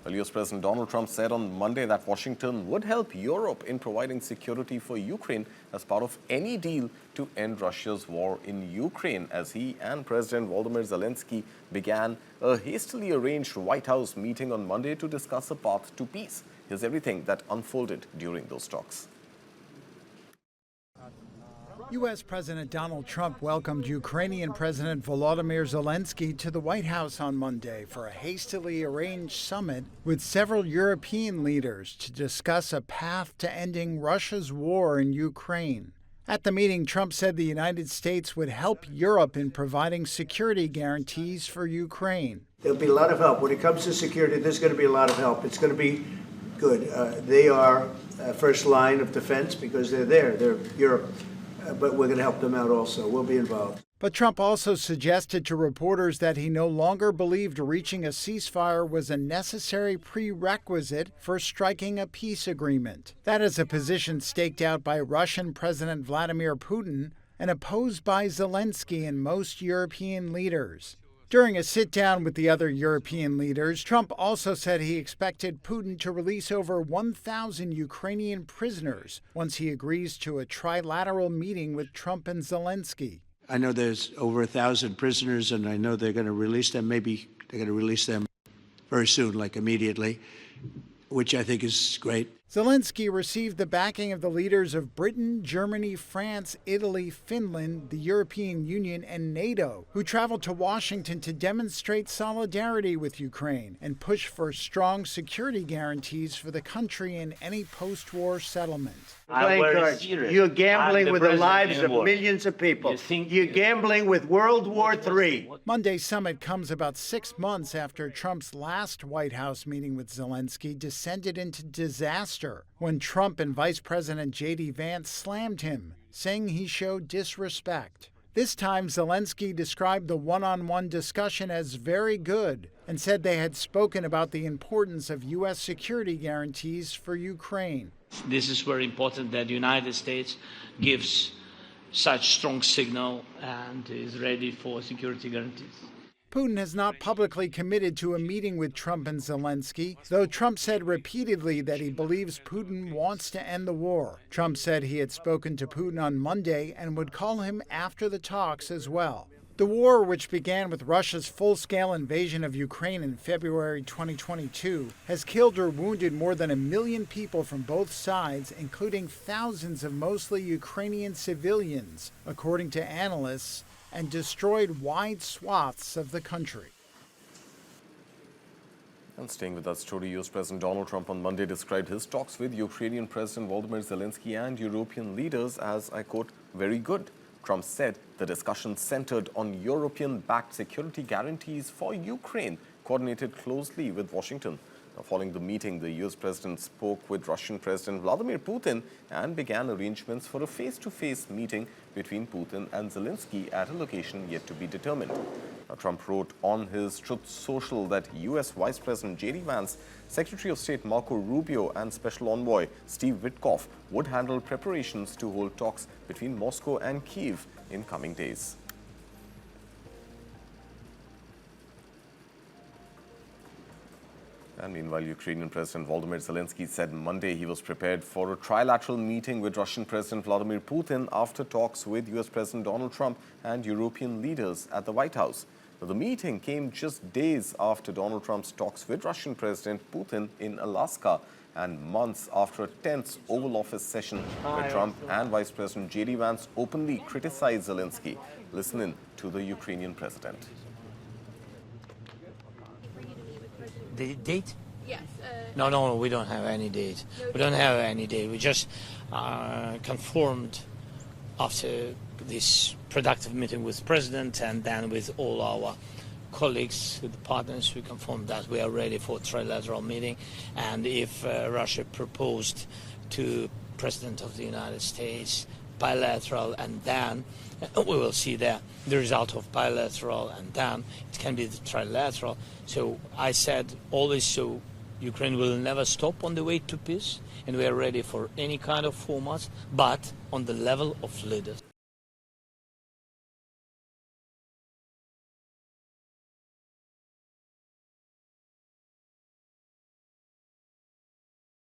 Well, US President Donald Trump said on Monday that Washington would help Europe in providing security for Ukraine as part of any deal to end Russia's war in Ukraine, as he and President Volodymyr Zelenskyy began a hastily arranged White House meeting on Monday to discuss a path to peace. Here's everything that unfolded during those talks. U.S. President Donald Trump welcomed Ukrainian President Volodymyr Zelenskyy to the White House on Monday for a hastily arranged summit with several European leaders to discuss a path to ending Russia's war in Ukraine. At the meeting, Trump said the United States would help Europe in providing security guarantees for Ukraine. There'll be a lot of help. When it comes to security, there's going to be a lot of help. It's going to be good. They are first line of defense because they're there. They're Europe. But we're going to help them out also. We'll be involved. But Trump also suggested to reporters that he no longer believed reaching a ceasefire was a necessary prerequisite for striking a peace agreement. That is a position staked out by Russian President Vladimir Putin and opposed by Zelenskyy and most European leaders. During a sit-down with the other European leaders, Trump also said he expected Putin to release over 1,000 Ukrainian prisoners once he agrees to a trilateral meeting with Trump and Zelenskyy. I know there's over 1,000 prisoners, and I know they're going to release them. Maybe they're going to release them very soon, like immediately, which I think is great. Zelenskyy received the backing of the leaders of Britain, Germany, France, Italy, Finland, the European Union, and NATO, who traveled to Washington to demonstrate solidarity with Ukraine and push for strong security guarantees for the country in any post-war settlement. You're gambling with the lives of millions of people. You're gambling with World War III. Monday's summit comes about 6 months after Trump's last White House meeting with Zelenskyy descended into disaster when Trump and Vice President J.D. Vance slammed him, saying he showed disrespect. This time, Zelenskyy described the one-on-one discussion as very good and said they had spoken about the importance of U.S. security guarantees for Ukraine. This is very important that the United States gives such strong signal and is ready for security guarantees. Putin has not publicly committed to a meeting with Trump and Zelenskyy, though Trump said repeatedly that he believes Putin wants to end the war. Trump said he had spoken to Putin on Monday and would call him after the talks as well. The war, which began with Russia's full-scale invasion of Ukraine in February 2022, has killed or wounded more than 1 million people from both sides, including thousands of mostly Ukrainian civilians, according to analysts, and destroyed wide swaths of the country. And staying with that story, US President Donald Trump on Monday described his talks with Ukrainian President Volodymyr Zelenskyy and European leaders as, I quote, very good. Trump said the discussion centered on European-backed security guarantees for Ukraine, coordinated closely with Washington. Now, following the meeting, the US President spoke with Russian President Vladimir Putin and began arrangements for a face-to-face meeting between Putin and Zelenskyy at a location yet to be determined. Now, Trump wrote on his Truth Social that US Vice President J.D. Vance, Secretary of State Marco Rubio, and Special Envoy Steve Witkoff would handle preparations to hold talks between Moscow and Kyiv in coming days. And meanwhile, Ukrainian President Volodymyr Zelenskyy said Monday he was prepared for a trilateral meeting with Russian President Vladimir Putin after talks with US President Donald Trump and European leaders at the White House. Now, the meeting came just days after Donald Trump's talks with Russian President Putin in Alaska and months after a tense Oval Office session where Trump and Vice President J.D. Vance openly criticized Zelenskyy. Listen in to the Ukrainian president. The date? Yes. No, we don't have any date. We don't have any date. We just confirmed after this productive meeting with President and then with all our colleagues, with the partners, we confirmed that we are ready for a trilateral meeting. And if Russia proposed to President of the United States bilateral, and then we will see the result of bilateral, and then it can be the trilateral. So I said always, so Ukraine will never stop on the way to peace, and we are ready for any kind of format, but on the level of leaders.